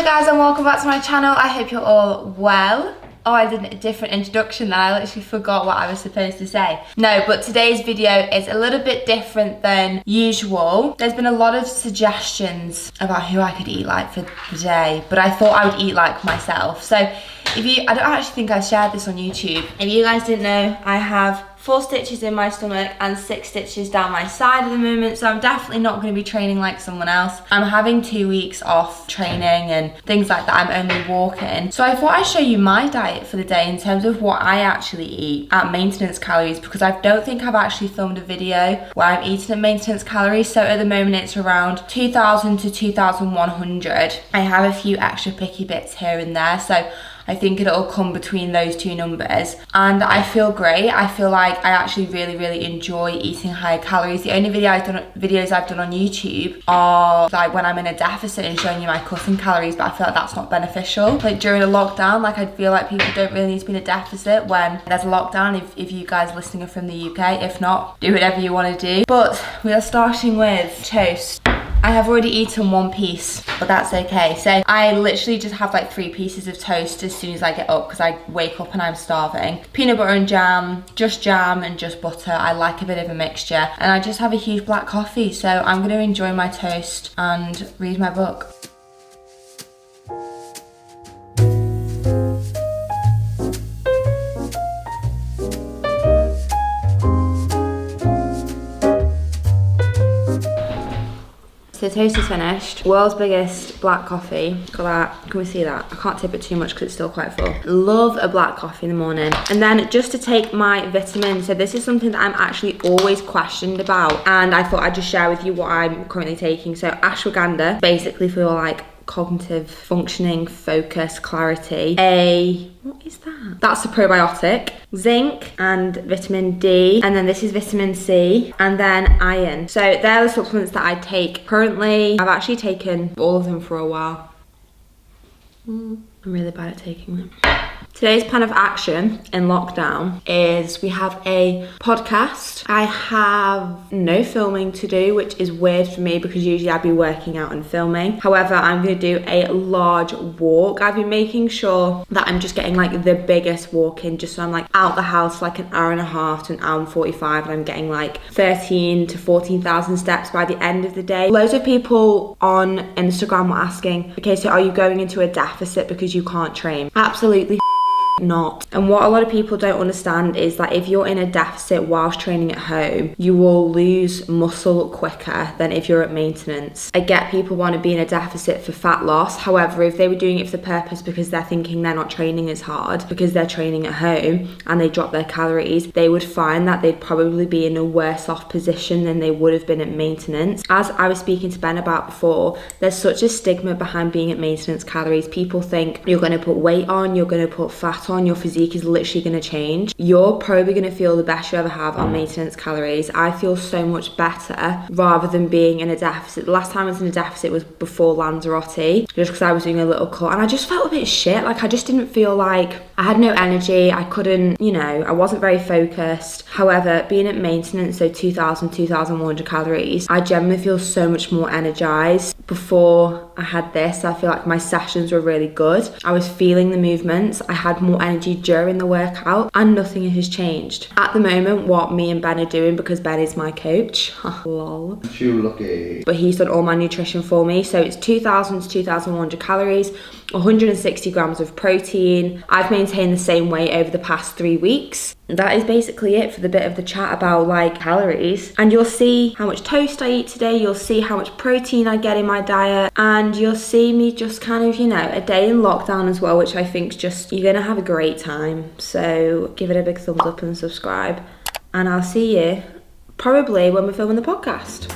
Hello guys and welcome back to my channel. I hope you're all well. Oh, I did a different introduction then. I literally forgot what I was supposed to say. No, but today's video is a little bit different than usual. There's been a lot of suggestions about who I could eat like for today, but I thought I would eat like myself. So I don't actually think I shared this on YouTube. If you guys didn't know, I have 4 stitches in my stomach and 6 stitches down my side at the moment, so I'm definitely not going to be training like someone else. I'm having 2 weeks off training and things like that. I'm only walking. So I thought I'd show you my diet for the day in terms of what I actually eat at maintenance calories, because I don't think I've actually filmed a video where I'm eating at maintenance calories. So at the moment it's around 2,000 to 2,100. I have a few extra picky bits here and there, so I think it'll come between those two numbers, and I feel great. I feel like I actually really enjoy eating higher calories. The only videos I've done on YouTube are like when I'm in a deficit and showing you my cutting calories, but I feel like that's not beneficial. Like during a lockdown, like I feel like people don't really need to be in a deficit when there's a lockdown, if you guys listening are from the UK. If not, do whatever you want to do. But we are starting with toast. I have already eaten 1 piece, but that's okay. So I literally just have like 3 pieces of toast as soon as I get up, because I wake up and I'm starving. Peanut butter and jam and just butter. I like a bit of a mixture. And I just have a huge black coffee. So I'm gonna enjoy my toast and read my book. So toast is finished. World's biggest black coffee. Got that. Can we see that? I can't tip it too much because it's still quite full. Love a black coffee in the morning. And then just to take my vitamins. So this is something that I'm actually always questioned about, and I thought I'd just share with you what I'm currently taking. So ashwagandha, basically for like cognitive functioning, focus, clarity. What is that? That's a probiotic. Zinc and vitamin D, and then this is vitamin C, and then iron. So they're the supplements that I take currently. I've actually taken all of them for a while. I'm really bad at taking them. Today's plan of action in lockdown is we have a podcast. I have no filming to do, which is weird for me because usually I'd be working out and filming. However, I'm going to do a large walk. I've been making sure that I'm just getting like the biggest walk in, just so I'm like out the house for like an hour and a half to an hour and 45, and I'm getting like 13 to 14,000 steps by the end of the day. Loads of people on Instagram were asking, okay, so are you going into a deficit because you can't train? Absolutely not. And what a lot of people don't understand is that if you're in a deficit whilst training at home, you will lose muscle quicker than if you're at maintenance. I get people want to be in a deficit for fat loss. However, if they were doing it for the purpose because they're thinking they're not training as hard because they're training at home and they drop their calories, they would find that they'd probably be in a worse off position than they would have been at maintenance. As I was speaking to Ben about before, there's such a stigma behind being at maintenance calories. People think you're going to put weight on, you're going to put fat on, your physique is literally going to change. You're probably going to feel the best you ever have on maintenance calories. I feel so much better rather than being in a deficit. The last time I was in a deficit was before Lanzarote, just because I was doing a little cut and I just felt a bit shit. Like I just didn't feel like I had no energy. I couldn't, I wasn't very focused. However, being at maintenance, so 2,000, 2,100 calories, I generally feel so much more energized. Before I had this, I feel like my sessions were really good. I was feeling the movements. I had more energy during the workout, and nothing has changed. At the moment, what me and Ben are doing, because Ben is my coach, lol. Too lucky. But he's done all my nutrition for me. So it's 2,000 to 2,100 calories, 160 grams of protein. I've maintained the same weight over the past 3 weeks. That is basically it for the bit of the chat about like calories. And you'll see how much toast I eat today. You'll see how much protein I get in my diet. And you'll see me just kind of, a day in lockdown as well, which I think just, you're going to have a great time. So give it a big thumbs up and subscribe. And I'll see you probably when we're filming the podcast.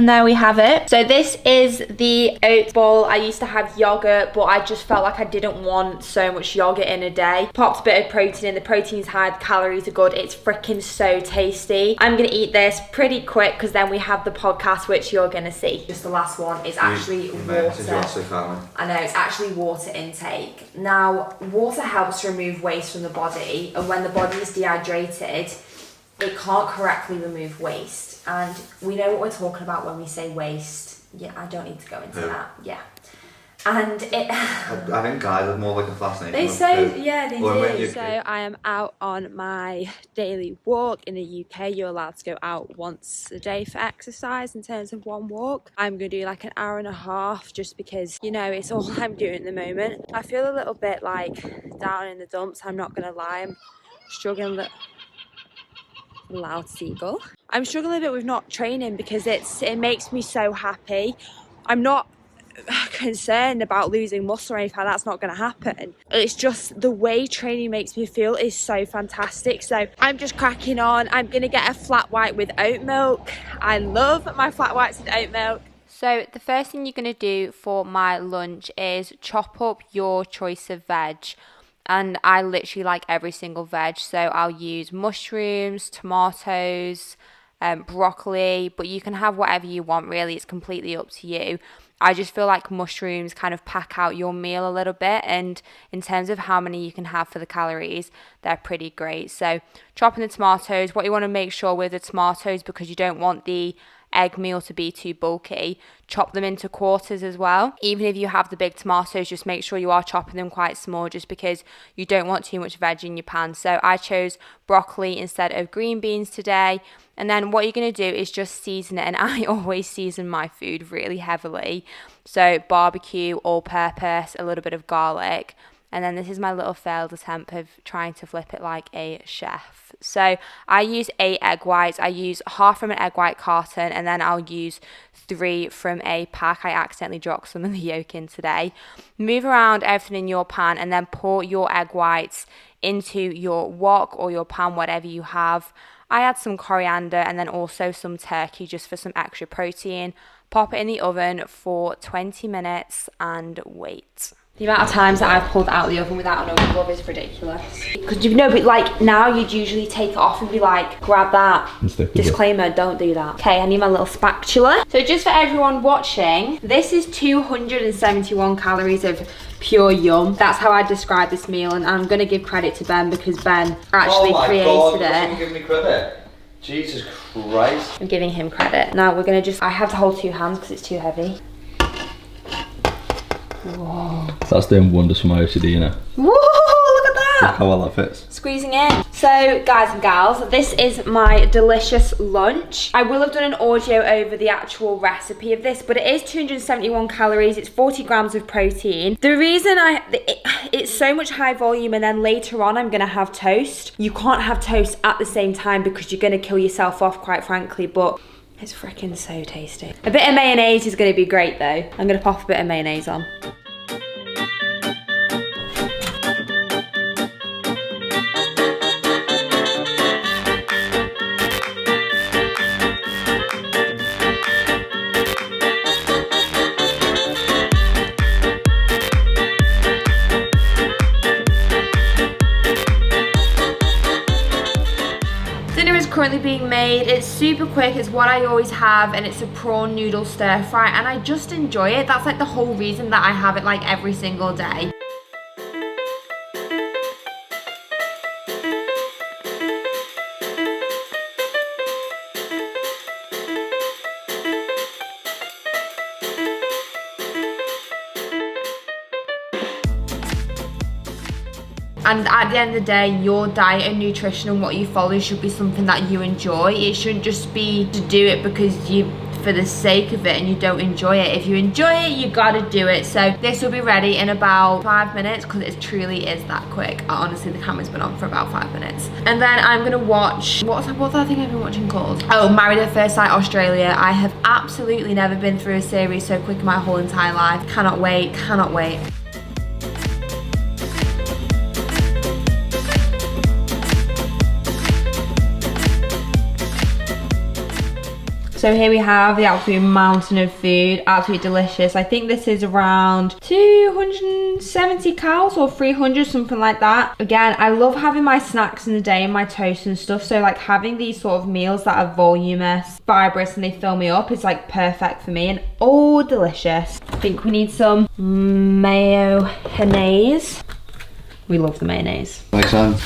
And there we have it. So this is the Oats Bowl. I used to have yogurt, but I just felt like I didn't want so much yogurt in a day. Popped a bit of protein in. The protein's high, the calories are good. It's freaking so tasty. I'm gonna eat this pretty quick because then we have the podcast, which you're gonna see. Just the last one is actually water. I know, it's actually water intake. Now, water helps remove waste from the body, and when the body is dehydrated, it can't correctly remove waste. And we know what we're talking about when we say waste. Yeah, I don't need to go into that. Yeah. And it... I think guys are more like a fascination. They say, yeah, they do. So I am out on my daily walk. In the UK, you're allowed to go out once a day for exercise in terms of one walk. I'm going to do like an hour and a half just because, you know, it's all I'm doing at the moment. I feel a little bit like down in the dumps. I'm not going to lie. I'm struggling a little... Loud seagull. I'm struggling a bit with not training because it makes me so happy. I'm not concerned about losing muscle or anything. That's not going to happen. It's just the way training makes me feel is so fantastic. So I'm just cracking on. I'm going to get a flat white with oat milk. I love my flat whites with oat milk. So the first thing you're going to do for my lunch is chop up your choice of veg. And I literally like every single veg. So I'll use mushrooms, tomatoes, broccoli, but you can have whatever you want really. It's completely up to you. I just feel like mushrooms kind of pack out your meal a little bit, and in terms of how many you can have for the calories, they're pretty great. So chopping the tomatoes, what you want to make sure with the tomatoes, because you don't want the egg meal to be too bulky, chop them into quarters as well. Even if you have the big tomatoes, just make sure you are chopping them quite small, just because you don't want too much veg in your pan. So I chose broccoli instead of green beans today. And then what you're going to do is just season it, and I always season my food really heavily. So barbecue, all-purpose, a little bit of garlic. And then this is my little failed attempt of trying to flip it like a chef. So I use 8 egg whites. I use half from an egg white carton, and then I'll use 3 from a pack. I accidentally dropped some of the yolk in today. Move around everything in your pan, and then pour your egg whites into your wok or your pan, whatever you have. I add some coriander and then also some turkey just for some extra protein. Pop it in the oven for 20 minutes and wait. The amount of times that I've pulled out of the oven without an oven glove is ridiculous. Because you know, but like now you'd usually take it off and be like, grab that. Disclaimer, don't do that. Okay, I need my little spatula. So just for everyone watching, this is 271 calories of pure yum. That's how I describe this meal, and I'm gonna give credit to Ben because Ben actually created it. Give me credit. Jesus Christ. I'm giving him credit. Now we're gonna I have to hold 2 hands because it's too heavy. Whoa. That's doing wonders for my OCD, you know. Whoa, look at that. Look how well that fits. Squeezing in. So guys and gals, this is my delicious lunch. I will have done an audio over the actual recipe of this, but it is 271 calories. It's 40 grams of protein. The reason it's so much high volume, and then later on I'm gonna have toast. You can't have toast at the same time because you're gonna kill yourself off, quite frankly, but it's freaking so tasty. A bit of mayonnaise is gonna be great though. I'm gonna pop a bit of mayonnaise on. Currently being made. It's super quick, it's what I always have, and it's a prawn noodle stir fry, and I just enjoy it. That's like the whole reason that I have it like every single day. And at the end of the day, your diet and nutrition and what you follow should be something that you enjoy. It shouldn't just be to do it because for the sake of it and you don't enjoy it. If you enjoy it, you gotta do it. So this will be ready in about 5 minutes because it truly is that quick. Honestly, the camera's been on for about 5 minutes. And then I'm gonna watch, what's that thing I've been watching called? Oh, Married at First Sight Australia. I have absolutely never been through a series so quick in my whole entire life. Cannot wait, cannot wait. So So here we have the absolute mountain of food, absolutely delicious. I think this is around 270 calories or 300, something like that. Again, I love having my snacks in the day and my toast and stuff. So like having these sort of meals that are voluminous, fibrous, and they fill me up is like perfect for me, and all delicious. I think we need some mayonnaise. We love the mayonnaise. Makes sense.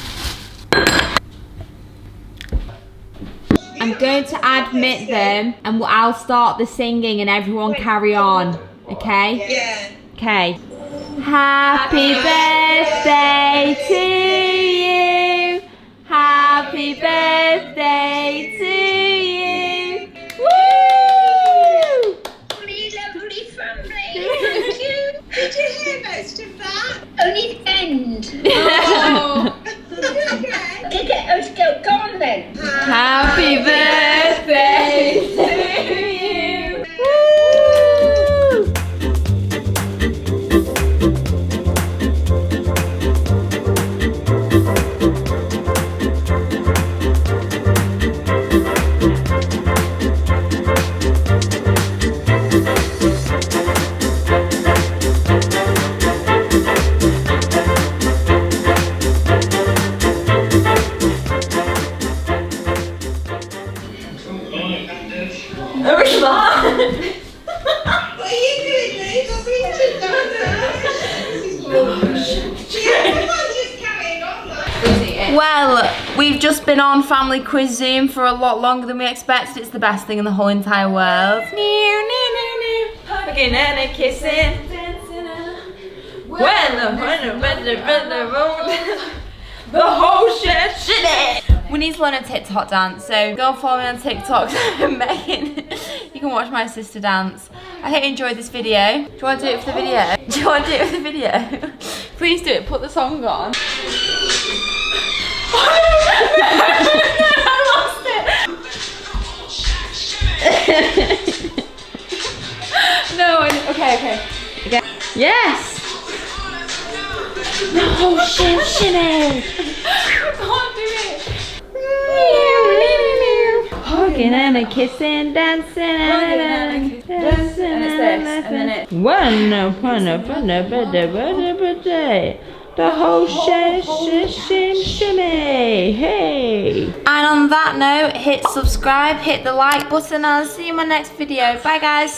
I'm going to admit them and I'll start the singing and everyone carry on, okay? Yeah. Okay. Happy birthday to you. Happy birthday to you. Woo! Lovely, lovely family. Thank you. Did you hear most of that? Only the end. Oh. Okay, let's go. Go on then. Happy birthday to you. Woo! What are you doing, Luke? I'm being too just carrying on, like. Well, we've just been on family quiz Zoom for a lot longer than we expected. It's the best thing in the whole entire world. Hugging and a kissing. The whole shit. We need to learn a TikTok dance, so go and follow me on TikTok. Megan, you can watch my sister dance. I hope you enjoyed this video. Do you want to do it for the video? Do you want to do it for the video? Please do it. Put the song on. I lost it. No, okay. Again. Yes. The whole shimmy. I can't do it. Hugging and a kissing, dancing and it's this, and then it. One upon a birthday. The whole shimmy. Hey. And on that note, hit subscribe, hit the like button, and I'll see you in my next video. Bye guys.